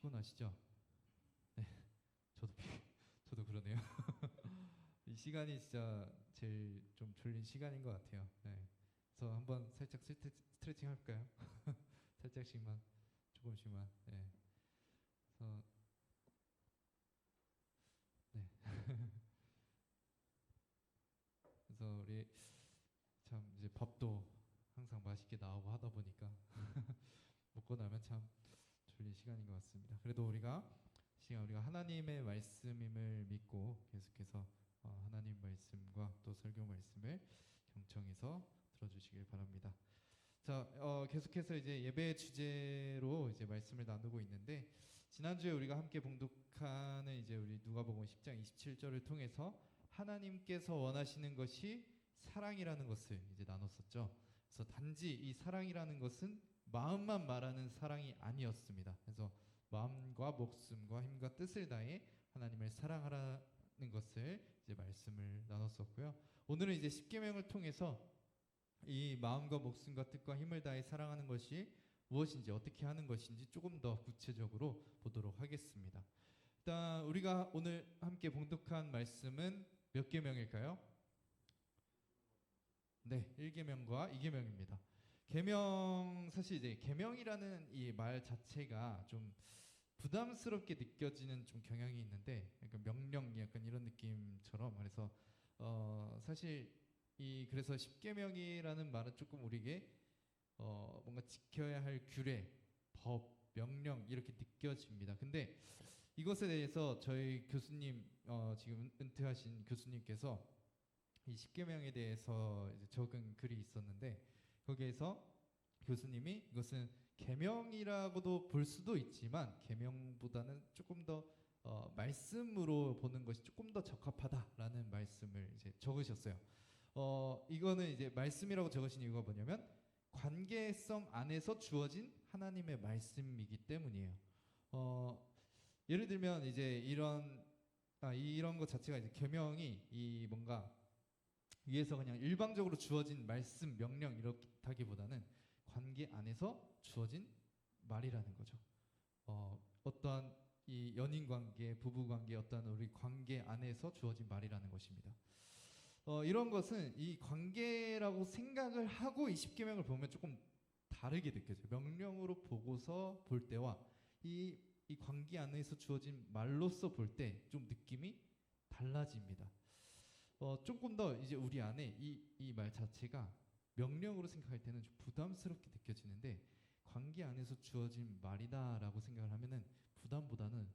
피곤하시죠? 네, 저도 저도 그러네요. 이 시간이 진짜 제일 좀 졸린 시간인 것 같아요. 네, 그래서 한번 살짝 스트레칭 할까요? 살짝씩만, 조금씩만. 네, 그래서 네, 그래서 우리 참 이제 밥도 항상 맛있게 나오고 하다 보니까 먹고 나면 참 졸린 시간인 것 같습니다. 그래도 우리가 하나님의 말씀임을 믿고 계속해서 하나님 말씀과 또 설교 말씀을 경청해서 들어주시길 바랍니다. 자, 계속해서 이제 예배 주제로 이제 말씀을 나누고 있는데 지난주에 우리가 함께 봉독하는 이제 우리 누가복음 10장 27절을 통해서 하나님께서 원하시는 것이 사랑이라는 것을 이제 나눴었죠. 그래서 단지 이 사랑이라는 것은 마음만 말하는 사랑이 아니었습니다. 그래서 마음과 목숨과 힘과 뜻을 다해 하나님을 사랑하라는 것을 이제 말씀을 나눴었고요. 오늘은 이제 십계명을 통해서 이 마음과 목숨과 뜻과 힘을 다해 사랑하는 것이 무엇인지 어떻게 하는 것인지 조금 더 구체적으로 보도록 하겠습니다. 일단 우리가 오늘 함께 봉독한 말씀은 몇 계명일까요? 네, 1계명과 2계명입니다. 계명 사실 이제 계명이라는 이 말 자체가 좀 부담스럽게 느껴지는 좀 경향이 있는데 약간 명령 약간 이런 느낌처럼 그래서 사실 이 그래서 십계명이라는 말은 조금 우리에게 뭔가 지켜야 할 규례, 법, 명령 이렇게 느껴집니다. 근데 이것에 대해서 저희 교수님 지금 은퇴하신 교수님께서 이 십계명에 대해서 이제 적은 글이 있었는데 거기에서 교수님이 이것은 계명이라고도 볼 수도 있지만 계명보다는 조금 더 말씀으로 보는 것이 조금 더 적합하다라는 말씀을 이제 적으셨어요. 이거는 이제 말씀이라고 적으신 이유가 뭐냐면 관계성 안에서 주어진 하나님의 말씀이기 때문이에요. 예를 들면 이제 이런 것 자체가 이제 계명이 이 뭔가 위에서 그냥 일방적으로 주어진 말씀, 명령 이렇다기보다는 관계 안에서 주어진 말이라는 거죠. 어떠한 이 연인 관계, 부부 관계, 어떠한 우리 관계 안에서 주어진 말이라는 것입니다. 이런 것은 이 관계라고 생각을 하고 이 십계명을 보면 조금 다르게 느껴져요. 명령으로 보고서 볼 때와 이 관계 안에서 주어진 말로서 볼 때 좀 느낌이 달라집니다. 조금 더 이제 우리 안에 이 말 자체가 명령으로 생각할 때는 좀 부담스럽게 느껴지는데 관계 안에서 주어진 말이다라고 생각을 하면은 부담보다는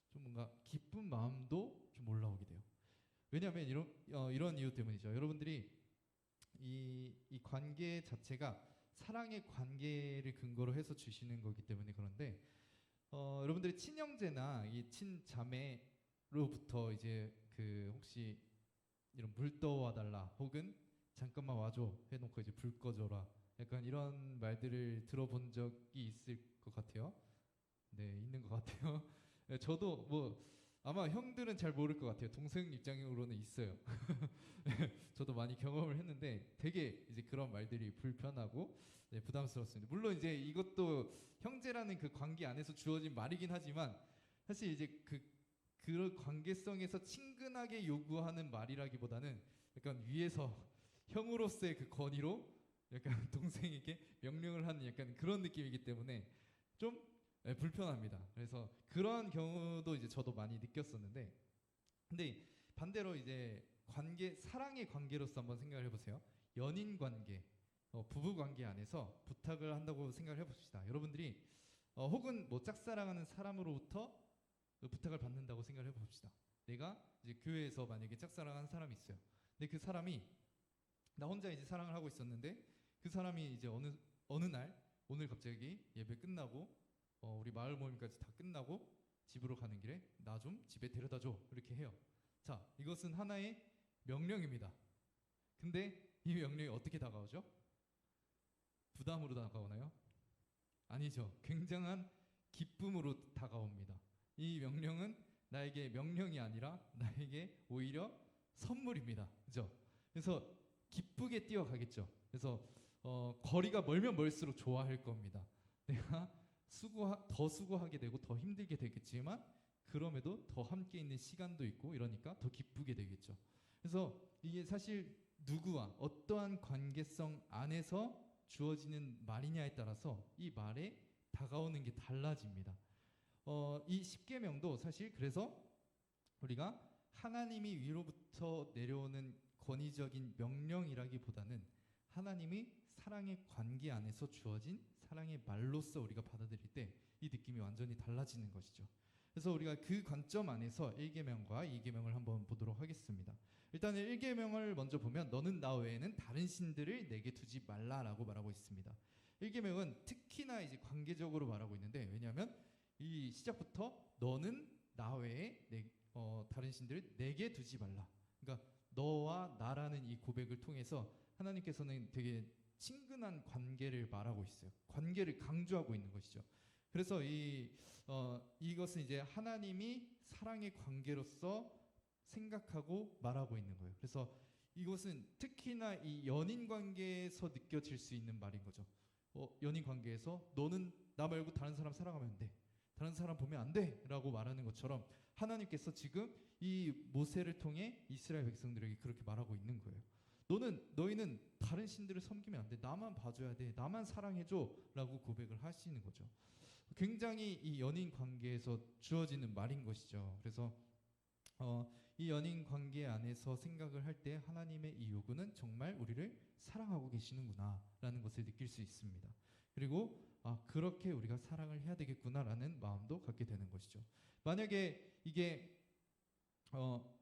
좀 뭔가 기쁜 마음도 좀 올라오게 돼요. 왜냐하면 이런 이유 때문이죠. 여러분들이 이 관계 자체가 사랑의 관계를 근거로 해서 주시는 거기 때문에 그런데 여러분들이 친형제나 이 친자매로부터 이제 그 혹시 이런 물 떠와 달라 혹은 잠깐만 와줘 해놓고 이제 불 꺼줘라 약간 이런 말들을 들어본 적이 있을 것 같아요. 네, 있는 것 같아요. 네, 저도 뭐 아마 형들은 잘 모를 것 같아요. 동생 입장으로는 있어요. 저도 많이 경험을 했는데 되게 이제 그런 말들이 불편하고 네, 부담스럽습니다. 물론 이제 이것도 형제라는 그 관계 안에서 주어진 말이긴 하지만 사실 이제 그런 관계성에서 친근하게 요구하는 말이라기보다는 약간 위에서 형으로서의 그 권위로 약간 동생에게 명령을 하는 약간 그런 느낌이기 때문에 좀 불편합니다. 그래서 그런 경우도 이제 저도 많이 느꼈었는데 근데 반대로 이제 사랑의 관계로서 한번 생각을 해보세요. 연인 관계, 부부 관계 안에서 부탁을 한다고 생각을 해봅시다. 여러분들이 혹은 뭐 짝사랑하는 사람으로부터 부탁을 받는다고 생각을 해봅시다. 내가 이제 교회에서 만약에 짝사랑하는 사람이 있어요. 근데 그 사람이 나 혼자 이제 사랑을 하고 있었는데 그 사람이 이제 어느 날 오늘 갑자기 예배 끝나고 우리 마을 모임까지 다 끝나고 집으로 가는 길에 나 좀 집에 데려다 줘 이렇게 해요. 자, 이것은 하나의 명령입니다. 근데 이 명령이 어떻게 다가오죠? 부담으로 다가오나요? 아니죠. 굉장한 기쁨으로 다가옵니다. 이 명령은 나에게 명령이 아니라 나에게 오히려 선물입니다. 그죠? 그래서 기쁘게 뛰어가겠죠. 그래서 거리가 멀면 멀수록 좋아할 겁니다. 내가 더 수고하게 되고 더 힘들게 되겠지만 그럼에도 더 함께 있는 시간도 있고 이러니까 더 기쁘게 되겠죠. 그래서 이게 사실 누구와 어떠한 관계성 안에서 주어지는 말이냐에 따라서 이 말에 다가오는 게 달라집니다. 이 십계명도 사실 그래서 우리가 하나님이 위로부터 내려오는 권위적인 명령이라기보다는 하나님이 사랑의 관계 안에서 주어진 사랑의 말로서 우리가 받아들일 때 이 느낌이 완전히 달라지는 것이죠. 그래서 우리가 그 관점 안에서 1계명과 2계명을 한번 보도록 하겠습니다. 일단 1계명을 먼저 보면 너는 나 외에는 다른 신들을 내게 두지 말라라고 말하고 있습니다. 1계명은 특히나 이제 관계적으로 말하고 있는데, 왜냐하면 이 시작부터 너는 나 외에 다른 신들을 내게 두지 말라. 그러니까 너와 나라는 이 고백을 통해서 하나님께서는 되게 친근한 관계를 말하고 있어요. 관계를 강조하고 있는 것이죠. 그래서 이것은 이제 하나님이 사랑의 관계로서 생각하고 말하고 있는 거예요. 그래서 이것은 특히나 이 연인 관계에서 느껴질 수 있는 말인 거죠. 연인 관계에서 너는 나 말고 다른 사람 사랑하면 안 돼. 다른 사람 보면 안 돼. 라고 말하는 것처럼 하나님께서 지금 이 모세를 통해 이스라엘 백성들에게 그렇게 말하고 있는 거예요. 너희는 다른 신들을 섬기면 안 돼. 나만 봐줘야 돼. 나만 사랑해줘. 라고 고백을 하시는 거죠. 굉장히 이 연인 관계에서 주어지는 말인 것이죠. 그래서 이 연인 관계 안에서 생각을 할 때 하나님의 이 요구는 정말 우리를 사랑하고 계시는구나 라는 것을 느낄 수 있습니다. 그리고 그렇게 우리가 사랑을 해야 되겠구나라는 마음도 갖게 되는 것이죠. 만약에 이게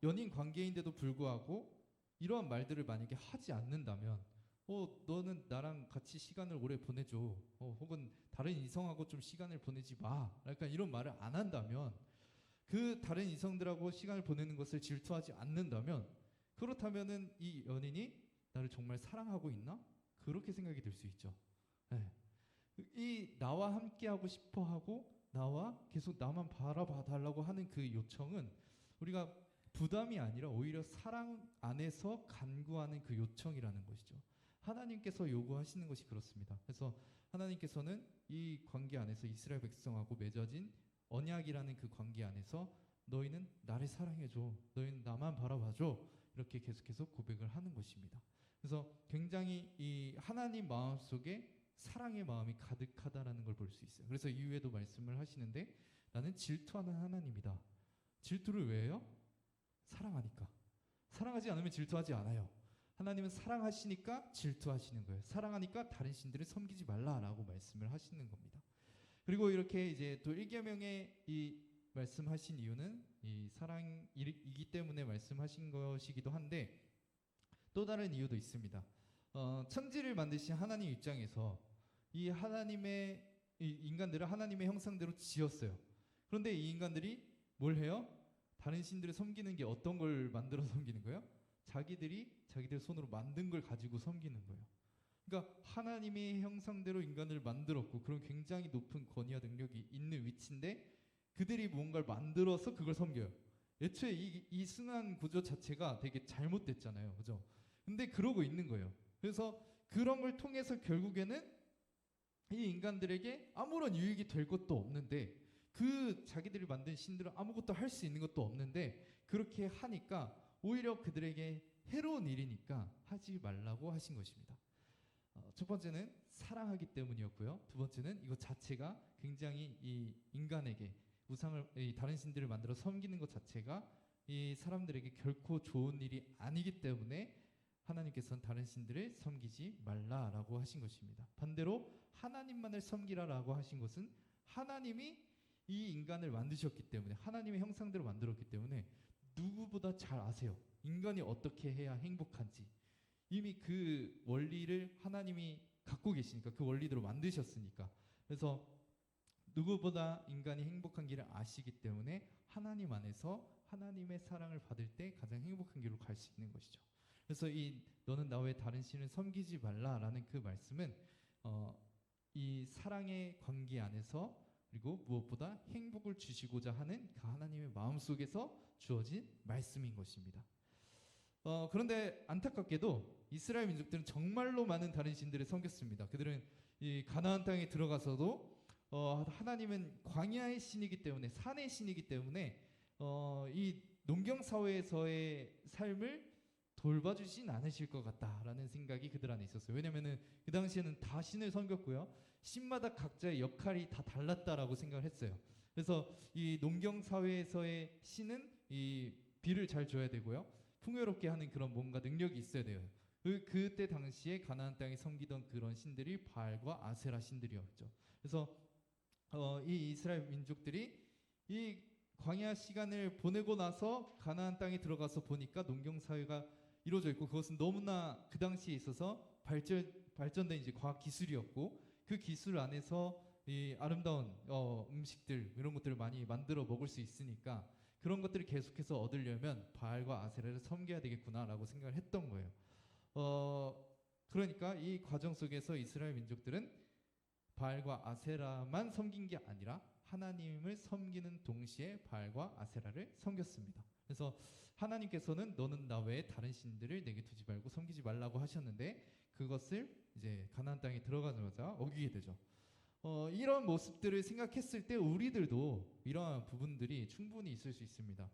연인 관계인데도 불구하고 이러한 말들을 만약에 하지 않는다면 너는 나랑 같이 시간을 오래 보내줘. 혹은 다른 이성하고 좀 시간을 보내지 마. 약간 이런 말을 안 한다면, 그 다른 이성들하고 시간을 보내는 것을 질투하지 않는다면, 그렇다면은 이 연인이 나를 정말 사랑하고 있나? 그렇게 생각이 들 수 있죠. 네. 이 나와 함께하고 싶어하고 나와 계속 나만 바라봐 달라고 하는 그 요청은 우리가 부담이 아니라 오히려 사랑 안에서 간구하는 그 요청이라는 것이죠. 하나님께서 요구하시는 것이 그렇습니다. 그래서 하나님께서는 이 관계 안에서 이스라엘 백성하고 맺어진 언약이라는 그 관계 안에서 너희는 나를 사랑해줘. 너희는 나만 바라봐줘. 이렇게 계속해서 고백을 하는 것입니다. 그래서 굉장히 이 하나님 마음속에 사랑의 마음이 가득하다라는 걸 볼 수 있어요. 그래서 이후에도 말씀을 하시는데 나는 질투하는 하나님이다. 질투를 왜 해요? 사랑하니까. 사랑하지 않으면 질투하지 않아요. 하나님은 사랑하시니까 질투하시는 거예요. 사랑하니까 다른 신들을 섬기지 말라라고 말씀을 하시는 겁니다. 그리고 이렇게 이제 또 1계명에 이 말씀하신 이유는 이 사랑이기 때문에 말씀하신 것이기도 한데, 또 다른 이유도 있습니다. 천지를 만드신 하나님 입장에서 이 하나님의 이 인간들을 하나님의 형상대로 지었어요. 그런데 이 인간들이 뭘 해요? 다른 신들을 섬기는 게 어떤 걸 만들어 섬기는 거예요? 자기들 손으로 만든 걸 가지고 섬기는 거예요. 그러니까 하나님의 형상대로 인간을 만들었고 그런 굉장히 높은 권위와 능력이 있는 위치인데 그들이 무언가를 만들어서 그걸 섬겨요. 애초에 이 순환 구조 자체가 되게 잘못됐잖아요. 그죠? 근데 그러고 있는 거예요. 그래서 그런 걸 통해서 결국에는 이 인간들에게 아무런 유익이 될 것도 없는데, 그 자기들이 만든 신들은 아무것도 할 수 있는 것도 없는데 그렇게 하니까 오히려 그들에게 해로운 일이니까 하지 말라고 하신 것입니다. 첫 번째는 사랑하기 때문이었고요. 두 번째는 이것 자체가 굉장히 이 인간에게 이 다른 신들을 만들어 섬기는 것 자체가 이 사람들에게 결코 좋은 일이 아니기 때문에 하나님께서는 다른 신들을 섬기지 말라라고 하신 것입니다. 반대로 하나님만을 섬기라라고 하신 것은 하나님이 이 인간을 만드셨기 때문에, 하나님의 형상대로 만들었기 때문에 누구보다 잘 아세요. 인간이 어떻게 해야 행복한지. 이미 그 원리를 하나님이 갖고 계시니까, 그 원리대로 만드셨으니까. 그래서 누구보다 인간이 행복한 길을 아시기 때문에 하나님 안에서 하나님의 사랑을 받을 때 가장 행복한 길로 갈 수 있는 것이죠. 그래서 이 너는 나 외에 다른 신을 섬기지 말라라는 그 말씀은 이 사랑의 관계 안에서, 그리고 무엇보다 행복을 주시고자 하는 그 하나님의 마음속에서 주어진 말씀인 것입니다. 그런데 안타깝게도 이스라엘 민족들은 정말로 많은 다른 신들을 섬겼습니다. 그들은 이 가나안 땅에 들어가서도 하나님은 광야의 신이기 때문에 산의 신이기 때문에 이 농경 사회에서의 삶을 돌봐주진 않으실 것 같다라는 생각이 그들 안에 있었어요. 왜냐면은 그 당시에는 다 신을 섬겼고요. 신마다 각자의 역할이 다 달랐다라고 생각을 했어요. 그래서 이 농경 사회에서의 신은 이 비를 잘 줘야 되고요. 풍요롭게 하는 그런 뭔가 능력이 있어야 돼요. 그때 당시에 가나안 땅에 섬기던 그런 신들이 바알과 아세라 신들이었죠. 그래서 이 이스라엘 민족들이 이 광야 시간을 보내고 나서 가나안 땅에 들어가서 보니까 농경 사회가 이루어져 있고 그것은 너무나 그 당시에 있어서 발전된 이제 과학 기술이었고 그 기술 안에서 이 아름다운 음식들 이런 것들을 많이 만들어 먹을 수 있으니까 그런 것들을 계속해서 얻으려면 바알과 아세라를 섬겨야 되겠구나라고 생각을 했던 거예요. 그러니까 이 과정 속에서 이스라엘 민족들은 바알과 아세라만 섬긴 게 아니라 하나님을 섬기는 동시에 바알과 아세라를 섬겼습니다. 그래서 하나님께서는 너는 나 외에 다른 신들을 내게 두지 말고 섬기지 말라고 하셨는데 그것을 이제 가나안 땅에 들어가자마자 어기게 되죠. 이런 모습들을 생각했을 때 우리들도 이러한 부분들이 충분히 있을 수 있습니다.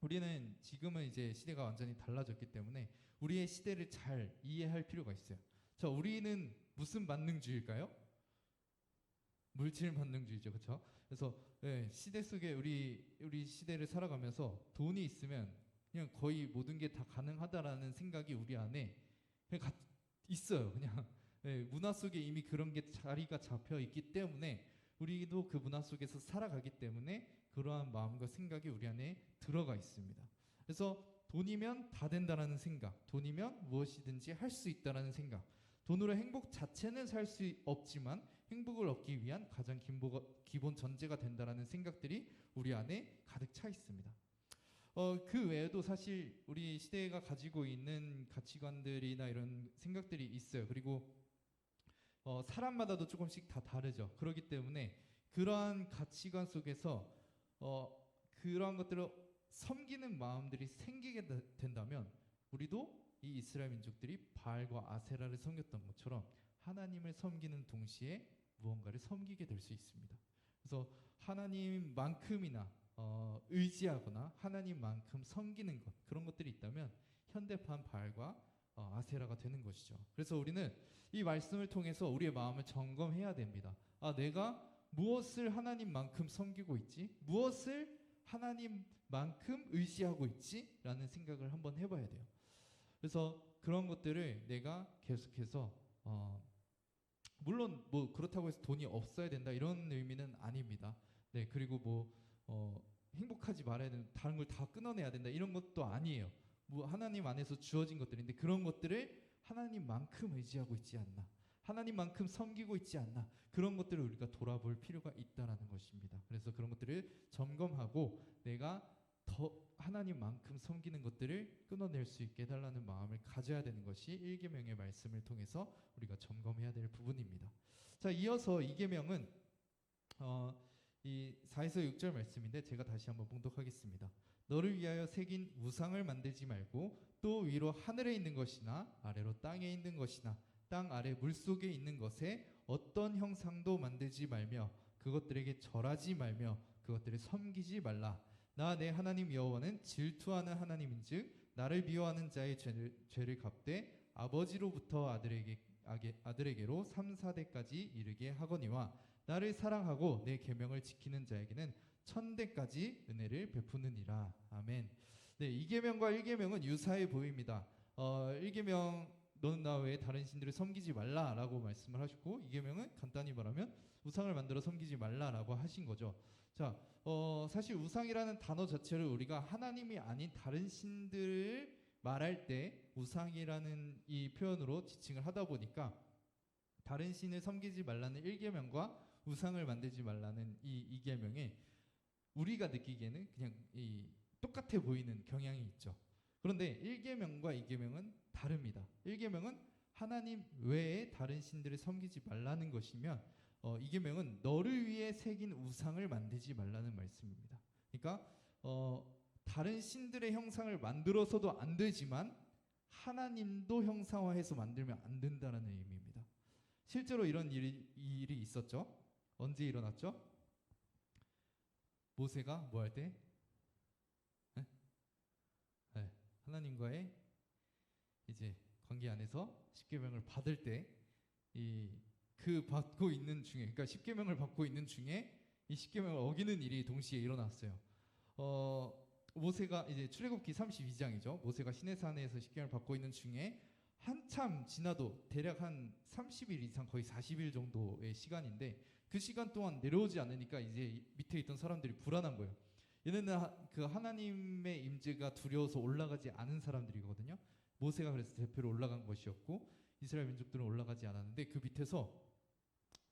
우리는 지금은 이제 시대가 완전히 달라졌기 때문에 우리의 시대를 잘 이해할 필요가 있어요. 자, 우리는 무슨 만능주의일까요? 물질 만능주의죠, 그렇죠? 그래서 시대 속에 우리 시대를 살아가면서 돈이 있으면 그냥 거의 모든 게 다 가능하다라는 생각이 우리 안에 그냥 있어요. 그냥 문화 속에 이미 그런 게 자리가 잡혀 있기 때문에 우리도 그 문화 속에서 살아가기 때문에 그러한 마음과 생각이 우리 안에 들어가 있습니다. 그래서 돈이면 다 된다라는 생각, 돈이면 무엇이든지 할 수 있다라는 생각, 돈으로 행복 자체는 살 수 없지만 행복을 얻기 위한 가장 기본 전제가 된다라는 생각들이 우리 안에 가득 차 있습니다. 그 외에도 사실 우리 시대가 가지고 있는 가치관들이나 이런 생각들이 있어요. 그리고 사람마다도 조금씩 다 다르죠. 그렇기 때문에 그러한 가치관 속에서 그러한 것들을 섬기는 마음들이 생기게 된다면 우리도 이 이스라엘 민족들이 바알과 아세라를 섬겼던 것처럼 하나님을 섬기는 동시에 무언가를 섬기게 될 수 있습니다. 그래서 하나님만큼이나 의지하거나 하나님만큼 섬기는 것 그런 것들이 있다면 현대판 바알과 아세라가 되는 것이죠. 그래서 우리는 이 말씀을 통해서 우리의 마음을 점검해야 됩니다. 내가 무엇을 하나님만큼 섬기고 있지? 무엇을 하나님만큼 의지하고 있지? 라는 생각을 한번 해봐야 돼요. 그래서 그런 것들을 내가 계속해서 물론 뭐 그렇다고 해서 돈이 없어야 된다 이런 의미는 아닙니다. 네, 그리고 행복하지 말아야 되는 다른 걸 다 끊어내야 된다 이런 것도 아니에요. 하나님 안에서 주어진 것들인데 그런 것들을 하나님만큼 의지하고 있지 않나, 하나님만큼 섬기고 있지 않나 그런 것들을 우리가 돌아볼 필요가 있다라는 것입니다. 그래서 그런 것들을 점검하고 내가 더 하나님만큼 섬기는 것들을 끊어낼 수 있게 해달라는 마음을 가져야 되는 것이 1계명의 말씀을 통해서 우리가 점검해야 될 부분입니다. 자, 이어서 2계명은 이 4에서 6절 말씀인데 제가 다시 한번 봉독하겠습니다. 너를 위하여 새긴 우상을 만들지 말고 또 위로 하늘에 있는 것이나 아래로 땅에 있는 것이나 땅 아래 물속에 있는 것에 어떤 형상도 만들지 말며 그것들에게 절하지 말며 그것들을 섬기지 말라. 나 내 하나님 여호와는 질투하는 하나님인즉 나를 미워하는 자의 죄를 갚되 아버지로부터 아들에게로 3, 4대까지 이르게 하거니와 나를 사랑하고 내 계명을 지키는 자에게는 1000대까지 은혜를 베푸느니라. 아멘. 네, 2계명과 1계명은 유사해 보입니다. 1계명 너는 나 외에 다른 신들을 섬기지 말라라고 말씀을 하셨고 2계명은 간단히 말하면 우상을 만들어 섬기지 말라라고 하신 거죠. 자, 사실 우상이라는 단어 자체를 우리가 하나님이 아닌 다른 신들을 말할 때 우상이라는 이 표현으로 지칭을 하다 보니까 다른 신을 섬기지 말라는 1계명과 우상을 만들지 말라는 이 2계명에 우리가 느끼기에는 그냥 똑같아 보이는 경향이 있죠. 그런데 1계명과 2계명은 다릅니다. 1계명은 하나님 외에 다른 신들을 섬기지 말라는 것이면 2계명은 너를 위해 새긴 우상을 만들지 말라는 말씀입니다. 그러니까 다른 신들의 형상을 만들어서도 안 되지만 하나님도 형상화해서 만들면 안 된다는 의미입니다. 실제로 이런 일이 있었죠. 언제 일어났죠? 모세가 뭐 할 때? 네? 네. 하나님과의 이제 관계 안에서 십계명을 받을 때 이 그 받고 있는 중에, 그러니까 십계명을 받고 있는 중에 이 십계명을 어기는 일이 동시에 일어났어요. 모세가 이제 출애굽기 32장이죠. 모세가 시내산에서 십계명을 받고 있는 중에 한참 지나도 대략 한 30일 이상, 거의 40일 정도의 시간인데, 그 시간 동안 내려오지 않으니까 이제 밑에 있던 사람들이 불안한 거예요. 얘네는 그 하나님의 임재가 두려워서 올라가지 않은 사람들이거든요. 모세가 그래서 대표로 올라간 것이었고, 이스라엘 민족들은 올라가지 않았는데 그 밑에서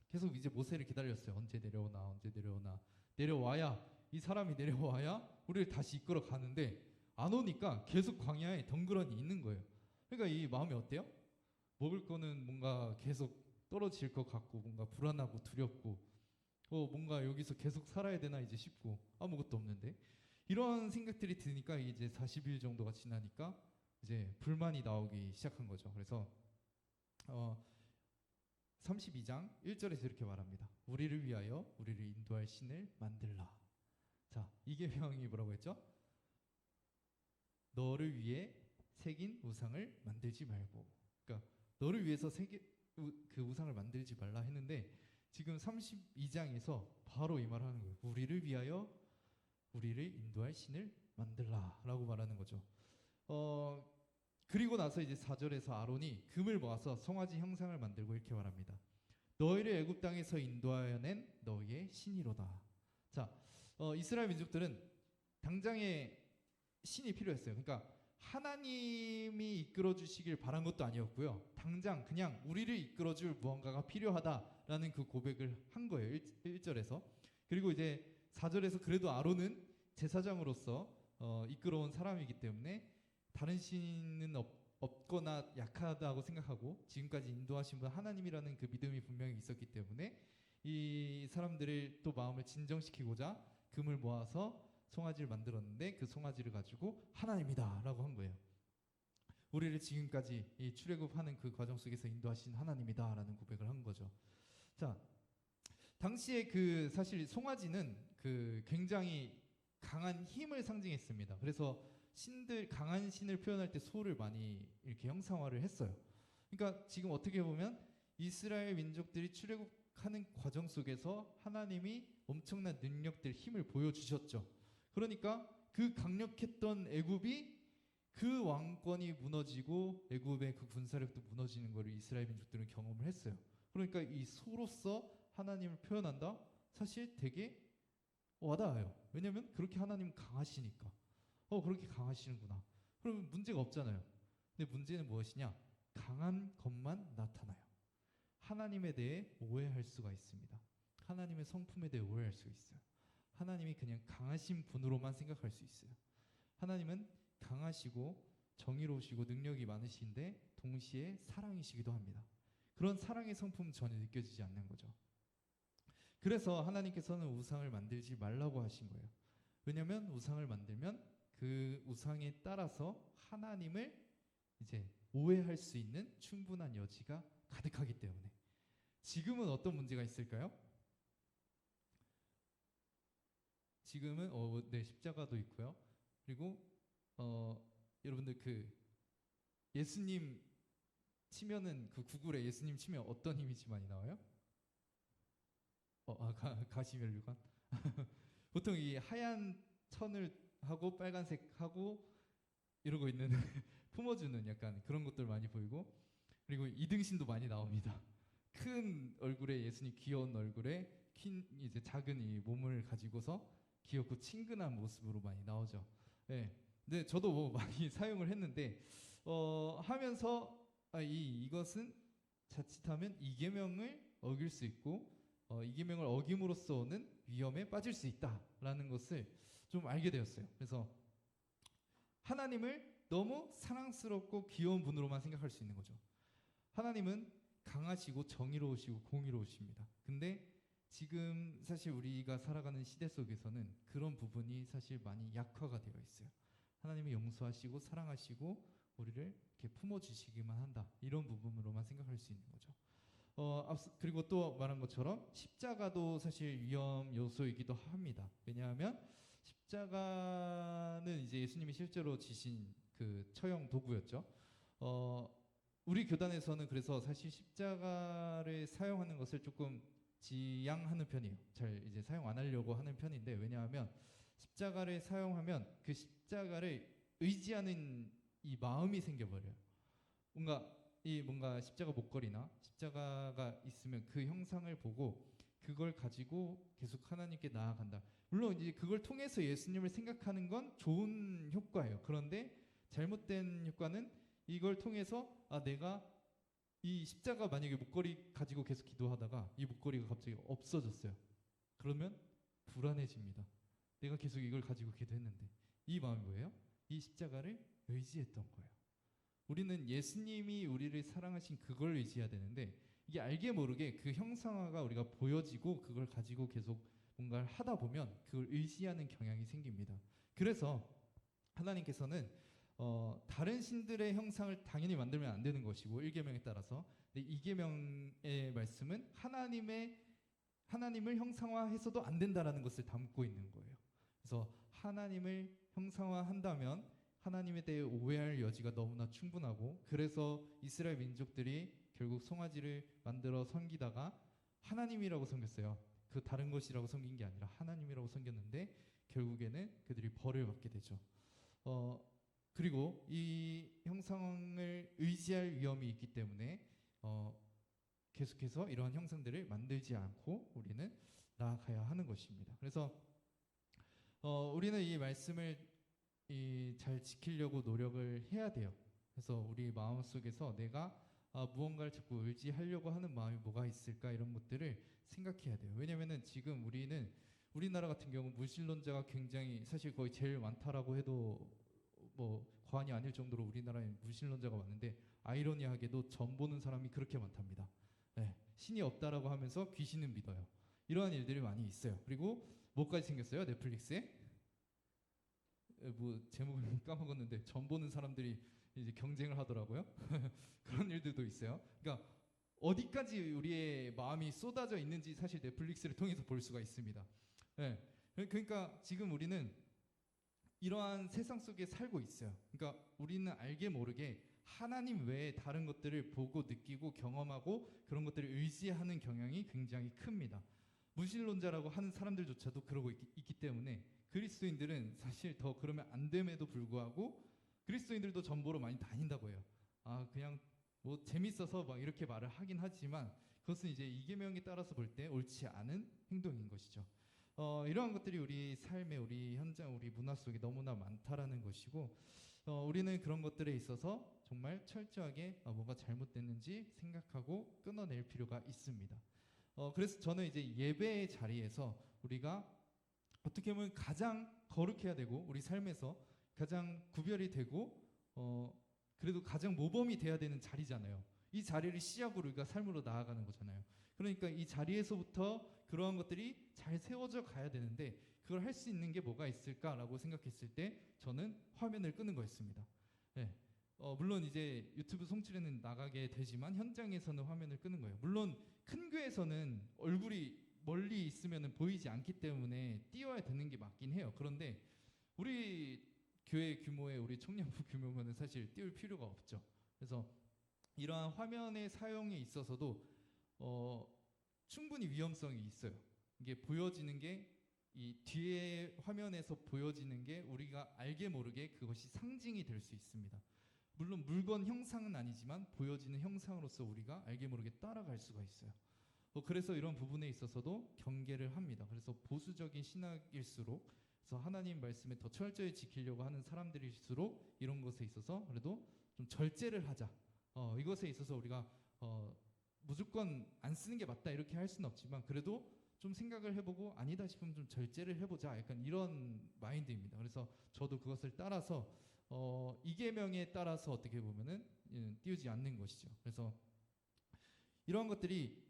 계속 이제 모세를 기다렸어요. 언제 내려오나, 언제 내려오나. 내려와야, 이 사람이 내려와야 우리를 다시 이끌어 가는데 안 오니까 계속 광야에 덩그러니 있는 거예요. 그러니까 이 마음이 어때요? 먹을 거는 뭔가 계속 떨어질 것 같고, 뭔가 불안하고 두렵고, 뭔가 여기서 계속 살아야 되나 이제 싶고, 아무것도 없는데, 이런 생각들이 드니까 이제 40일 정도가 지나니까 이제 불만이 나오기 시작한 거죠. 그래서 32장 1절에서 이렇게 말합니다. 우리를 위하여 우리를 인도할 신을 만들라. 자, 이 계명이 뭐라고 했죠? 너를 위해 새긴 우상을 만들지 말고. 그러니까 너를 위해서 그 우상을 만들지 말라 했는데, 지금 32장에서 바로 이 말을 하는 거예요. 우리를 위하여 우리를 인도할 신을 만들라라고 말하는 거죠. 그리고 나서 이제 4절에서 아론이 금을 모아서 송아지 형상을 만들고 이렇게 말합니다. 너희를 애굽 땅에서 인도하여 낸 너희의 신이로다. 자, 이스라엘 민족들은 당장에 신이 필요했어요. 그러니까 하나님이 이끌어 주시길 바란 것도 아니었고요. 당장 그냥 우리를 이끌어 줄 무언가가 필요하다라는 그 고백을 한 거예요. 1절에서. 그리고 이제 4절에서 그래도 아론은 제사장으로서 이끌어온 사람이기 때문에 다른 신은 없거나 약하다고 생각하고 지금까지 인도하신 분 하나님이라는 그 믿음이 분명히 있었기 때문에 이 사람들을 또 마음을 진정시키고자 금을 모아서 송아지를 만들었는데, 그 송아지를 가지고 하나님이다 라고 한 거예요. 우리를 지금까지 이 출애굽하는 그 과정 속에서 인도하신 하나님이다 라는 고백을 한 거죠. 자, 당시에 그 사실 송아지는 그 굉장히 강한 힘을 상징했습니다. 그래서 강한 신을 표현할 때 소를 많이 이렇게 형상화를 했어요. 그러니까 지금 어떻게 보면 이스라엘 민족들이 출애굽하는 과정 속에서 하나님이 엄청난 능력들, 힘을 보여주셨죠. 그러니까 그 강력했던 애굽이, 그 왕권이 무너지고 애굽의 그 군사력도 무너지는 것을 이스라엘 민족들은 경험을 했어요. 그러니까 이 소로서 하나님을 표현한다? 사실 되게 와닿아요. 왜냐하면 그렇게 하나님은 강하시니까. 그렇게 강하시는구나. 그러면 문제가 없잖아요. 근데 문제는 무엇이냐? 강한 것만 나타나요. 하나님에 대해 오해할 수가 있습니다. 하나님의 성품에 대해 오해할 수 있어요. 하나님이 그냥 강하신 분으로만 생각할 수 있어요. 하나님은 강하시고 정의로우시고 능력이 많으신데 동시에 사랑이시기도 합니다. 그런 사랑의 성품은 전혀 느껴지지 않는 거죠. 그래서 하나님께서는 우상을 만들지 말라고 하신 거예요. 왜냐하면 우상을 만들면 그 우상에 따라서 하나님을 이제 오해할 수 있는 충분한 여지가 가득하기 때문에. 지금은 어떤 문제가 있을까요? 지금은 네, 십자가도 있고요. 그리고 여러분들 그 예수님 치면은 그 구글에 예수님 치면 어떤 이미지 많이 나와요? 가시면류관. 보통 이 하얀 천을 하고 빨간색 하고 이러고 있는 품어주는 약간 그런 것들 많이 보이고, 그리고 이등신도 많이 나옵니다. 큰 얼굴에 예수님, 귀여운 얼굴에 이제 작은 이 몸을 가지고서 귀엽고 친근한 모습으로 많이 나오죠. 네. 근데 저도 뭐 많이 사용을 했는데 하면서 이것은 자칫하면 이 계명을 어길 수 있고 이 계명을 어김으로써 오는 위험에 빠질 수 있다라는 것을 좀 알게 되었어요. 그래서 하나님을 너무 사랑스럽고 귀여운 분으로만 생각할 수 있는 거죠. 하나님은 강하시고 정의로우시고 공의로우십니다. 근데 지금 사실 우리가 살아가는 시대 속에서는 그런 부분이 사실 많이 약화가 되어 있어요. 하나님이 용서하시고 사랑하시고 우리를 이렇게 품어주시기만 한다, 이런 부분으로만 생각할 수 있는 거죠. 그리고 또 말한 것처럼 십자가도 사실 위험 요소이기도 합니다. 왜냐하면 십자가는 이제 예수님이 실제로 지신 그 처형 도구였죠. 어, 우리 교단에서는 그래서 사실 십자가를 사용하는 것을 조금 지양하는 편이에요. 잘 이제 사용 안 하려고 하는 편인데, 왜냐하면 십자가를 사용하면 그 십자가를 의지하는 이 마음이 생겨버려요. 뭔가 십자가 목걸이나 십자가가 있으면 그 형상을 보고 그걸 가지고 계속 하나님께 나아간다. 물론 이제 그걸 통해서 예수님을 생각하는 건 좋은 효과예요. 그런데 잘못된 효과는 이걸 통해서 내가 이 십자가 만약에 목걸이 가지고 계속 기도하다가 이 목걸이가 갑자기 없어졌어요. 그러면 불안해집니다. 내가 계속 이걸 가지고 기도했는데. 이 마음이 뭐예요? 이 십자가를 의지했던 거예요. 우리는 예수님이 우리를 사랑하신 그걸 의지해야 되는데, 이게 알게 모르게 그 형상화가 우리가 보여지고 그걸 가지고 계속 뭔가를 하다 보면 그걸 의지하는 경향이 생깁니다. 그래서 하나님께서는 다른 신들의 형상을 당연히 만들면 안 되는 것이고 1계명에 따라서, 근데 2계명의 말씀은 하나님을 형상화해서도 안 된다라는 것을 담고 있는 거예요. 그래서 하나님을 형상화한다면 하나님에 대해 오해할 여지가 너무나 충분하고, 그래서 이스라엘 민족들이 결국 송아지를 만들어 섬기다가 하나님이라고 섬겼어요. 그 다른 것이라고 섬긴 게 아니라 하나님이라고 섬겼는데 결국에는 그들이 벌을 받게 되죠. 그리고 이 형상을 의지할 위험이 있기 때문에 계속해서 이러한 형상들을 만들지 않고 우리는 나아가야 하는 것입니다. 그래서 우리는 이 말씀을 잘 지키려고 노력을 해야 돼요. 그래서 우리 마음속에서 내가 무언가를 자꾸 의지하려고 하는 마음이 뭐가 있을까, 이런 것들을 생각해야 돼요. 왜냐면은 지금 우리나라 같은 경우 무신론자가 굉장히 사실 거의 제일 많다라고 해도 뭐 과언이 아닐 정도로 우리나라에 무신론자가 많은데, 아이러니하게도 점 보는 사람이 그렇게 많답니다. 네, 신이 없다라고 하면서 귀신은 믿어요. 이러한 일들이 많이 있어요. 그리고 뭐까지 생겼어요? 넷플릭스에 뭐 제목을 까먹었는데 점 보는 사람들이 이제 경쟁을 하더라고요. 그런 일들도 있어요. 그러니까 어디까지 우리의 마음이 쏟아져 있는지 사실 넷플릭스를 통해서 볼 수가 있습니다. 네. 그러니까 지금 우리는 이러한 세상 속에 살고 있어요. 그러니까 우리는 알게 모르게 하나님 외에 다른 것들을 보고 느끼고 경험하고 그런 것들을 의지하는 경향이 굉장히 큽니다. 무신론자라고 하는 사람들조차도 그러고 있기 때문에 그리스도인들은 사실 더 그러면 안 됨에도 불구하고 그리스도인들도 전보로 많이 다닌다고 해요. 그냥 뭐 재밌어서 막 이렇게 말을 하긴 하지만 그것은 이제 이계명에 따라서 볼 때 옳지 않은 행동인 것이죠. 이러한 것들이 우리 삶에, 우리 현장, 우리 문화 속에 너무나 많다라는 것이고, 우리는 그런 것들에 있어서 정말 철저하게 뭐가 잘못됐는지 생각하고 끊어낼 필요가 있습니다. 그래서 저는 이제 예배의 자리에서 우리가 어떻게 보면 가장 거룩해야 되고 우리 삶에서 가장 구별이 되고 그래도 가장 모범이 돼야 되는 자리잖아요. 이 자리를 시작으로 우리가 삶으로 나아가는 거잖아요. 그러니까 이 자리에서부터 그러한 것들이 잘 세워져 가야 되는데, 그걸 할 수 있는 게 뭐가 있을까라고 생각했을 때 저는 화면을 끄는 거였습니다. 네. 물론 이제 유튜브 송출에는 나가게 되지만 현장에서는 화면을 끄는 거예요. 물론 큰 교회에서는 얼굴이 멀리 있으면 보이지 않기 때문에 띄워야 되는 게 맞긴 해요. 그런데 우리 교회 규모의 우리 청년부 규모면은 사실 띄울 필요가 없죠. 그래서 이러한 화면의 사용에 있어서도 충분히 위험성이 있어요. 이게 보여지는 게 이 뒤에 화면에서 보여지는 게 우리가 알게 모르게 그것이 상징이 될 수 있습니다. 물론 물건 형상은 아니지만 보여지는 형상으로서 우리가 알게 모르게 따라갈 수가 있어요. 그래서 이런 부분에 있어서도 경계를 합니다. 그래서 보수적인 신학일수록, 그래서 하나님 말씀에 더 철저히 지키려고 하는 사람들일수록 이런 것에 있어서 그래도 좀 절제를 하자. 이것에 있어서 우리가 무조건 안 쓰는 게 맞다 이렇게 할 수는 없지만 그래도 좀 생각을 해보고 아니다 싶으면 좀 절제를 해보자, 약간 이런 마인드입니다. 그래서 저도 그것을 따라서 이계명에 따라서 어떻게 보면은 띄우지 않는 것이죠. 그래서 이러한 것들이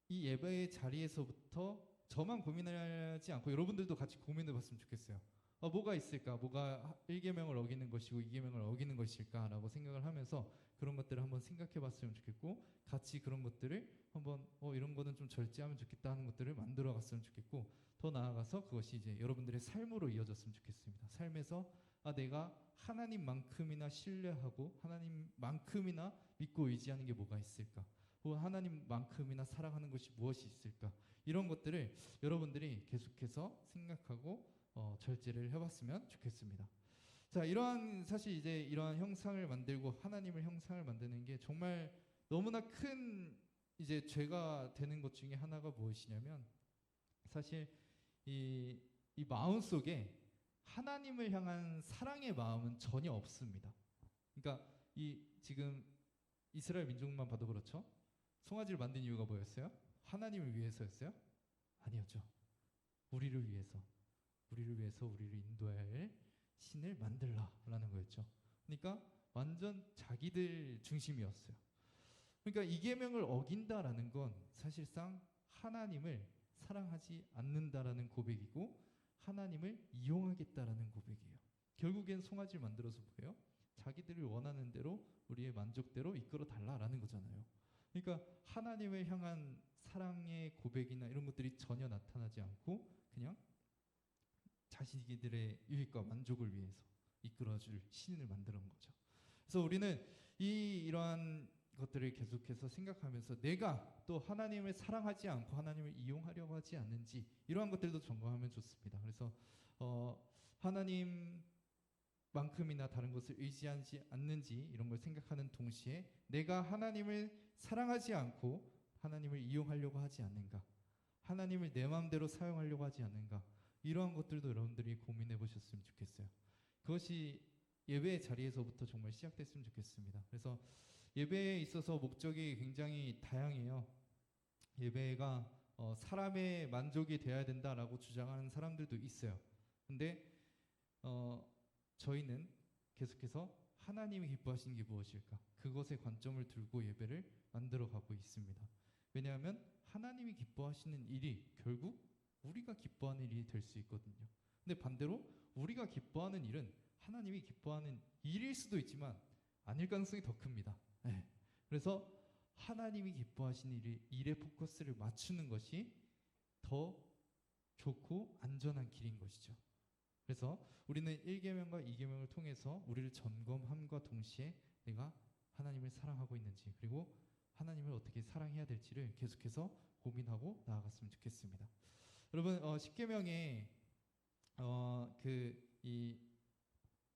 이 예배의 자리에서부터 저만 고민하지 않고 여러분들도 같이 고민해 봤으면 좋겠어요. 뭐가 있을까? 뭐가 1계명을 어기는 것이고 2계명을 어기는 것일까라고 생각을 하면서 그런 것들을 한번 생각해 봤으면 좋겠고, 같이 그런 것들을 한번 이런 거는 좀 절제하면 좋겠다 하는 것들을 만들어 갔으면 좋겠고, 더 나아가서 그것이 이제 여러분들의 삶으로 이어졌으면 좋겠습니다. 삶에서 내가 하나님만큼이나 신뢰하고 하나님만큼이나 믿고 의지하는 게 뭐가 있을까? 혹은 하나님만큼이나 사랑하는 것이 무엇이 있을까? 이런 것들을 여러분들이 계속해서 생각하고 절제를 해봤으면 좋겠습니다. 자, 사실 이제 이러한 형상을 만들고 하나님을 형상을 만드는 게 정말 너무나 큰 이제 죄가 되는 것 중에 하나가 무엇이냐면, 사실 이 마음 속에 하나님을 향한 사랑의 마음은 전혀 없습니다. 그러니까 이 지금 이스라엘 민족만 봐도 그렇죠. 송아지를 만든 이유가 뭐였어요? 하나님을 위해서였어요? 아니었죠. 우리를 위해서 우리를 인도해야 할 신을 만들라라는 거였죠. 그러니까 완전 자기들 중심이었어요. 그러니까 이 계명을 어긴다라는 건 사실상 하나님을 사랑하지 않는다라는 고백이고, 하나님을 이용하겠다라는 고백이에요. 결국엔 송아지를 만들어서 뭐예요? 자기들이 원하는 대로 우리의 만족대로 이끌어 달라라는 거잖아요. 그러니까 하나님을 향한 사랑의 고백이나 이런 것들이 전혀 나타나지 않고 그냥 자신들의 유익과 만족을 위해서 이끌어줄 신을 만드는 거죠. 그래서 우리는 이러한 것들을 계속해서 생각하면서 내가 또 하나님을 사랑하지 않고 하나님을 이용하려고 하지 않는지, 이러한 것들도 점검하면 좋습니다. 그래서 하나님만큼이나 다른 것을 의지하지 않는지 이런 걸 생각하는 동시에 내가 하나님을 사랑하지 않고 하나님을 이용하려고 하지 않는가, 하나님을 내 마음대로 사용하려고 하지 않는가, 이러한 것들도 여러분들이 고민해 보셨으면 좋겠어요. 그것이 예배의 자리에서부터 정말 시작됐으면 좋겠습니다. 그래서 예배에 있어서 목적이 굉장히 다양해요. 예배가 사람의 만족이 돼야 된다라고 주장하는 사람들도 있어요. 근데 저희는 계속해서 하나님이 기뻐하시는 게 무엇일까? 그것에 관점을 두고 예배를 만들어 가고 있습니다. 왜냐하면 하나님이 기뻐하시는 일이 결국 우리가 기뻐하는 일이 될 수 있거든요. 근데 반대로 우리가 기뻐하는 일은 하나님이 기뻐하는 일일 수도 있지만 아닐 가능성이 더 큽니다. 네. 그래서 하나님이 기뻐하시는 일에 포커스를 맞추는 것이 더 좋고 안전한 길인 것이죠. 그래서 우리는 1계명과 2계명을 통해서 우리를 점검함과 동시에 내가 하나님을 사랑하고 있는지, 그리고 하나님을 어떻게 사랑해야 될지를 계속해서 고민하고 나아갔으면 좋겠습니다. 여러분, 10계명에 이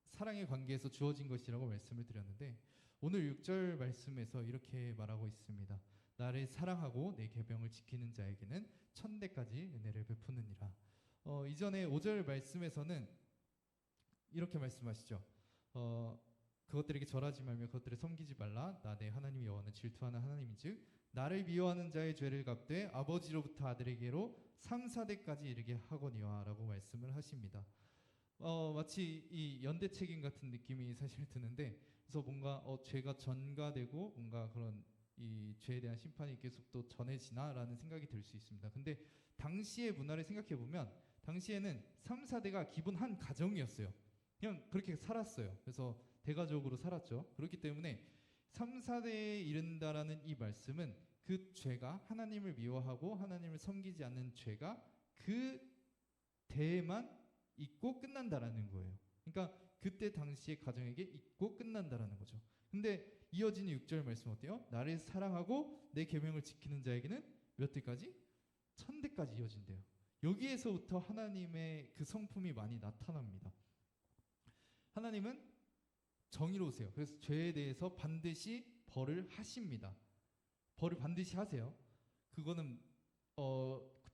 사랑의 관계에서 주어진 것이라고 말씀을 드렸는데, 오늘 6절 말씀에서 이렇게 말하고 있습니다. 나를 사랑하고 내 계명을 지키는 자에게는 천대까지 은혜를 베푸느니라. 이전에 5절 말씀에서는 이렇게 말씀하시죠. 그것들에게 절하지 말며 그것들을 섬기지 말라. 나 내 하나님 여호와는 질투하는 하나님인즉 나를 미워하는 자의 죄를 갚되 아버지로부터 아들에게로 3, 4대까지 이르게 하거니와 라고 말씀을 하십니다. 마치 이 연대책임 같은 느낌이 사실 드는데, 그래서 뭔가 죄가 전가되고 뭔가 그런 이 죄에 대한 심판이 계속 또 전해지나라는 생각이 들 수 있습니다. 근데 당시의 문화를 생각해 보면 당시에는 3, 4대가 기본 한 가정이었어요. 그냥 그렇게 살았어요. 그래서 대가족으로 살았죠. 그렇기 때문에 3, 4대에 이른다라는 이 말씀은 그 죄가, 하나님을 미워하고 하나님을 섬기지 않는 죄가 그 대에만 있고 끝난다라는 거예요. 그러니까 그때 당시의 가정에게 있고 끝난다라는 거죠. 근데 이어지는 6절 말씀 어때요? 나를 사랑하고 내 계명을 지키는 자에게는 몇 대까지? 1000대까지 이어진대요. 여기에서부터 하나님의 그 성품이 많이 나타납니다. 하나님은 정의로우세요. 그래서 죄에 대해서 반드시 벌을 하십니다. 벌을 반드시 하세요. 그거는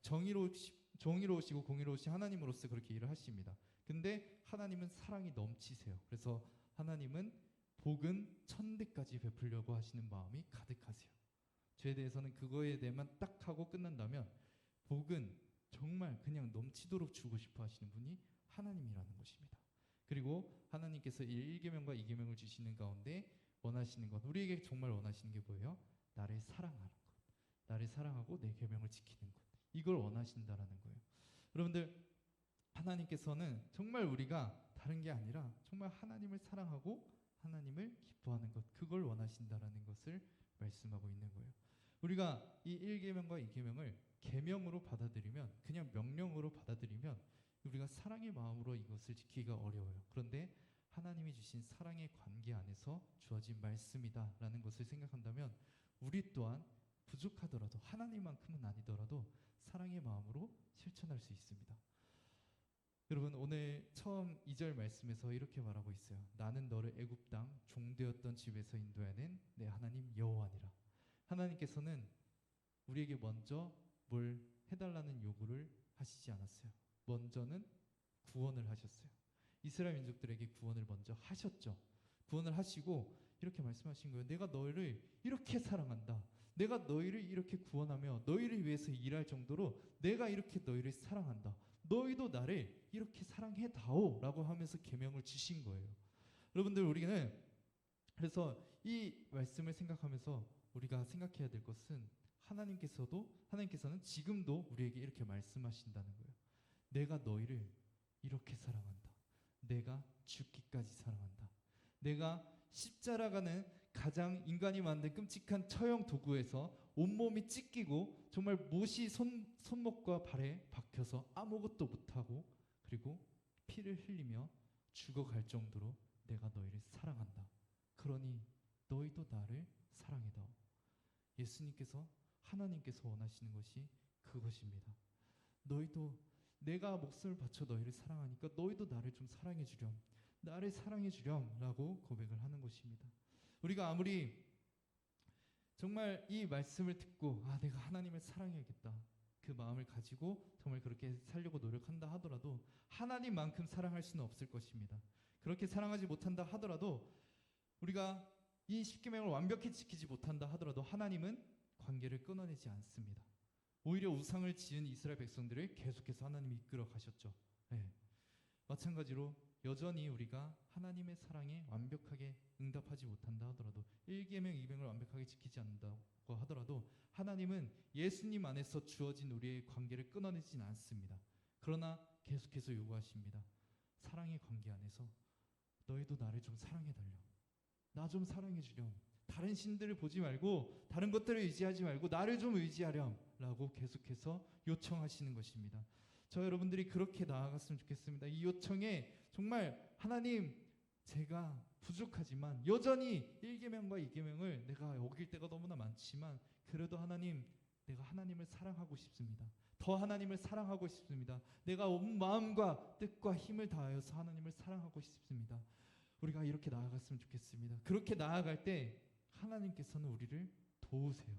정의로우시고 공의로우신 하나님으로서 그렇게 일을 하십니다. 근데 하나님은 사랑이 넘치세요. 그래서 하나님은 복은 1000대까지 베풀려고 하시는 마음이 가득하세요. 죄에 대해서는 그거에 대해만 딱 하고 끝난다면 복은 정말 그냥 넘치도록 주고 싶어 하시는 분이 하나님이라는 것입니다. 그리고 하나님께서 1계명과 2계명을 주시는 가운데 원하시는 것, 우리에게 정말 원하시는 게 뭐예요? 나를 사랑하는 것, 나를 사랑하고 내 계명을 지키는 것, 이걸 원하신다라는 거예요. 여러분들, 하나님께서는 정말 우리가 다른 게 아니라 정말 하나님을 사랑하고 하나님을 기뻐하는 것, 그걸 원하신다라는 것을 말씀하고 있는 거예요. 우리가 이 1계명과 2계명을 계명으로 받아들이면, 그냥 명령으로 받아들이면 우리가 사랑의 마음으로 이것을 지키기가 어려워요. 그런데 하나님이 주신 사랑의 관계 안에서 주어진 말씀이다라는 것을 생각한다면 우리 또한 부족하더라도, 하나님만큼은 아니더라도 사랑의 마음으로 실천할 수 있습니다. 여러분, 오늘 처음 2절 말씀에서 이렇게 말하고 있어요. 나는 너를 애굽 땅 종되었던 집에서 인도해낸 내 하나님 여호와니라. 하나님께서는 우리에게 먼저 뭘 해달라는 요구를 하시지 않았어요. 먼저는 구원을 하셨어요. 이스라엘 민족들에게 구원을 먼저 하셨죠. 구원을 하시고 이렇게 말씀하신 거예요. 내가 너희를 이렇게 사랑한다. 내가 너희를 이렇게 구원하며 너희를 위해서 일할 정도로 내가 이렇게 너희를 사랑한다. 너희도 나를 이렇게 사랑해다오 라고 하면서 계명을 주신 거예요. 여러분들, 우리는 그래서 이 말씀을 생각하면서 우리가 생각해야 될 것은 하나님께서는 지금도 우리에게 이렇게 말씀하신다는 거예요. 내가 너희를 이렇게 사랑한다. 내가 죽기까지 사랑한다. 내가 십자가라는 가장 인간이 만든 끔찍한 처형 도구에서 온몸이 찢기고 정말 못이 손목과 발에 박혀서 아무것도 못하고 그리고 피를 흘리며 죽어갈 정도로 내가 너희를 사랑한다. 그러니 너희도 나를 사랑해다오. 예수님께서, 하나님께서 원하시는 것이 그것입니다. 너희도, 내가 목숨을 바쳐 너희를 사랑하니까 너희도 나를 좀 사랑해 주렴. 나를 사랑해 주렴 라고 고백을 하는 것입니다. 우리가 아무리 정말 이 말씀을 듣고 내가 하나님을 사랑해야겠다, 그 마음을 가지고 정말 그렇게 살려고 노력한다 하더라도 하나님만큼 사랑할 수는 없을 것입니다. 그렇게 사랑하지 못한다 하더라도, 우리가 이 십계명을 완벽히 지키지 못한다 하더라도 하나님은 관계를 끊어내지 않습니다. 오히려 우상을 지은 이스라엘 백성들을 계속해서 하나님이 이끌어 가셨죠. 네. 마찬가지로 여전히 우리가 하나님의 사랑에 완벽하게 응답하지 못한다 하더라도, 1계명, 2계명을 완벽하게 지키지 않는다고 하더라도 하나님은 예수님 안에서 주어진 우리의 관계를 끊어내지는 않습니다. 그러나 계속해서 요구하십니다. 사랑의 관계 안에서 너희도 나를 좀 사랑해달라. 나 좀 사랑해주렴. 다른 신들을 보지 말고 다른 것들을 의지하지 말고 나를 좀 의지하렴 라고 계속해서 요청하시는 것입니다. 저 여러분들이 그렇게 나아갔으면 좋겠습니다. 이 요청에 정말 하나님, 제가 부족하지만 여전히 1계명과 2계명을 내가 어길 때가 너무나 많지만 그래도 하나님, 내가 하나님을 사랑하고 싶습니다. 더 하나님을 사랑하고 싶습니다. 내가 온 마음과 뜻과 힘을 다하여서 하나님을 사랑하고 싶습니다. 우리가 이렇게 나아갔으면 좋겠습니다. 그렇게 나아갈 때 하나님께서는 우리를 도우세요.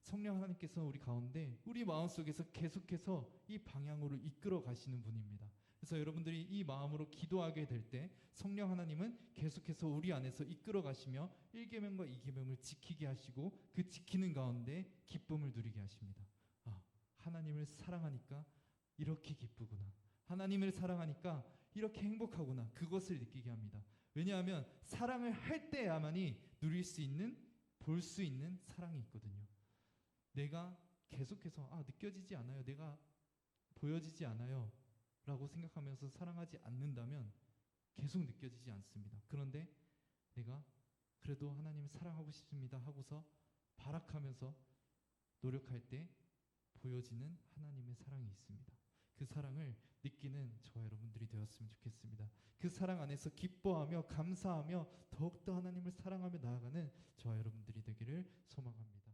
성령 하나님께서는 우리 가운데, 우리 마음속에서 계속해서 이 방향으로 이끌어 가시는 분입니다. 그래서 여러분들이 이 마음으로 기도하게 될 때 성령 하나님은 계속해서 우리 안에서 이끌어 가시며 1계명과 2계명을 지키게 하시고 그 지키는 가운데 기쁨을 누리게 하십니다. 하나님을 사랑하니까 이렇게 기쁘구나. 하나님을 사랑하니까 이렇게 행복하구나. 그것을 느끼게 합니다. 왜냐하면 사랑을 할 때야만이 누릴 수 있는, 볼 수 있는 사랑이 있거든요. 내가 계속해서 느껴지지 않아요, 내가 보여지지 않아요 라고 생각하면서 사랑하지 않는다면 계속 느껴지지 않습니다. 그런데 내가 그래도 하나님을 사랑하고 싶습니다 하고서 발악하면서 노력할 때 보여지는 하나님의 사랑이 있습니다. 그 사랑을 느끼는 저와 여러분들이 되었으면 좋겠습니다. 그 사랑 안에서 기뻐하며 감사하며 더욱더 하나님을 사랑하며 나아가는 저와 여러분들이 되기를 소망합니다.